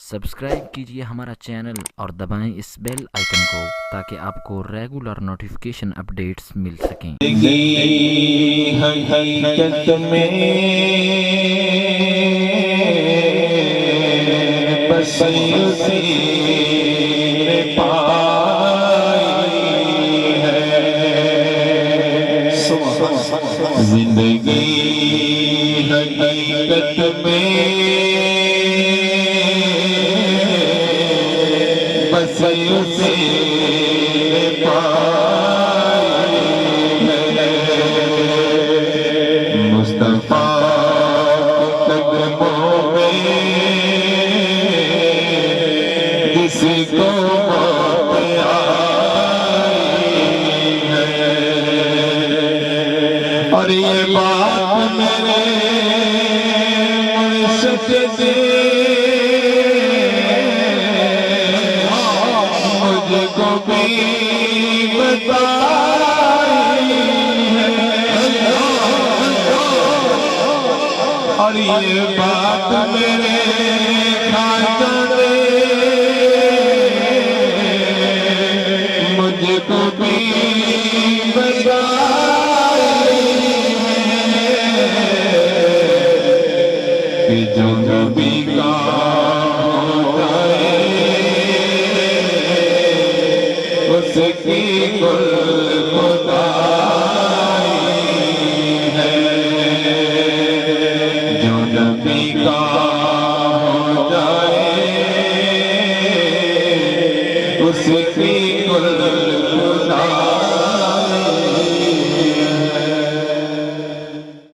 Subscribe कीजिए हमारा channel और दबाएं इस बेल आइकन को ताकि आपको रेगुलर नोटिफिकेशन अपडेट्स मिल सकें। हकीकत में बस उसी ने पाई है जिंदगी। हकीकत में बस उसी ने पाई है। मुस्तफा के कदमों में जिसको मौत आई है। और ये बात मेरे मुर्शिद से मुझको भी बताई है। और ये बात मेरे खाजा ने मुझको भी बताई है कि जो नबी का होता है उसकी कुल खुदा